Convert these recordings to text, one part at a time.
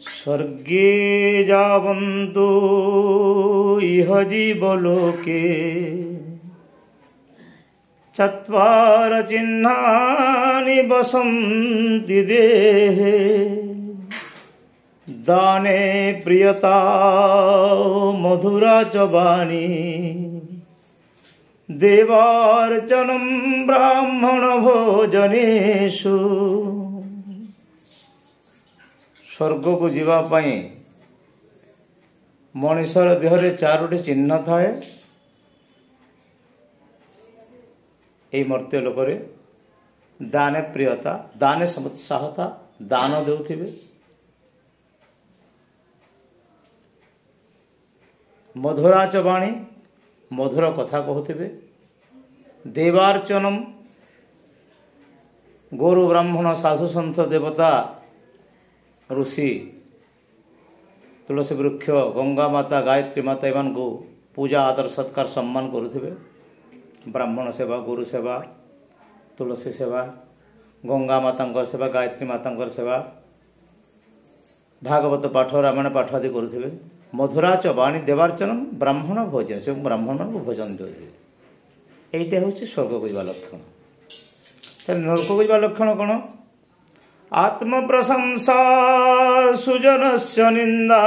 स्वर्गे जावन्तु इह जीवलोके चत्वार चिह्नानि वसन्ति देहे दाने प्रियता मधुरा च वाणी देवार्चनं ब्राह्मण भोजनेषु। स्वर्ग को जीवा पाई मनुष्यर देहरे चारोटी चिन्ह थाए। यही मर्त्य लोकरे दाने प्रियता दाने समुत्साहता दान देउथिबे मधुरा च वाणी मधुर कथा कहते देवार्चनम गोरु ब्राह्मण साधु सन्थ देवता ऋषि तुलसी वृक्ष गंगा माता गायत्री माता एमान को पूजा आदर सत्कार सम्मान करुथिबे। ब्राह्मण सेवा गुरु सेवा तुलसी सेवा गंगा माता सेवा गायत्री माता सेवा भागवत पाठ रामायण पाठ आदि करुथिबे। मधुरा च वाणी देवार्चनम ब्राह्मण भोजन से ब्राह्मण को भोजन दे यहीटा हूँ स्वर्ग को लक्षण। नरक को लक्षण कौन आत्म प्रशंसा सुजनस्य निंदा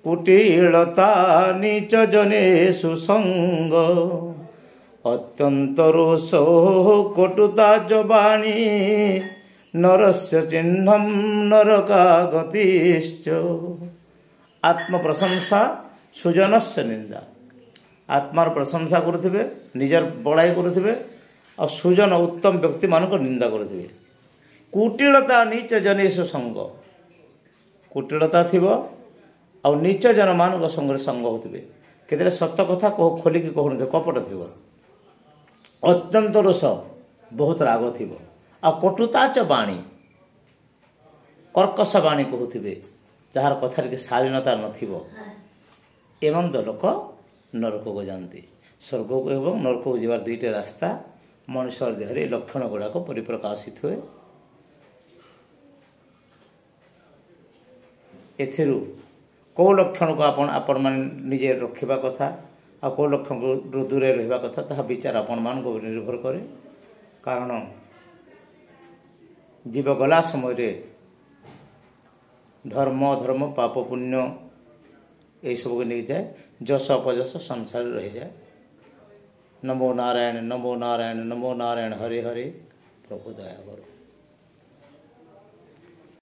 कुटिलता नीच जनेषु संग अत्यंत रोष कटुता च वाणी नरस्य चिह्नम नरका गतिश्च। आत्म प्रशंसा सुजनस्य निंदा आत्मार प्रशंसा करुथिबे निजर बड़ाई करुथिबे और सुजन उत्तम व्यक्ति मान को निंदा करुथिबे। कुटिलता नीच जनेषु संग कुटिलता थिबो और नीच जन मान संग संग होथिबे केते सत्य कथा खोलिकी कहु कपट थिबो अत्यंत रोष बहुत राग थिबो आ कटुता च वाणी कर्कश वाणी कहूथिबे जार कथार की शालीनता नथिबो एवं लोक नरक को जाती। स्वर्ग को एवं नरक को जीवार दुईटा रास्ता मनुष्य देहरे लक्षण गुड़ाक परिप्रकाशित हुए। एथिरु कौ लक्षण को आपण मान निजे रखिबा कथा आ कौ लक्षण को दूरे रहिबा कथा ताहा विचार आपण मान को निर्भर करे। कारण जीव गला समय रे धर्म अधर्म पाप पुण्य यही सब को नहीं जाए जस अपजस संसार रह जाए। नमो नारायण नमो नारायण नमो नारायण हरे हरे प्रभु दया करो।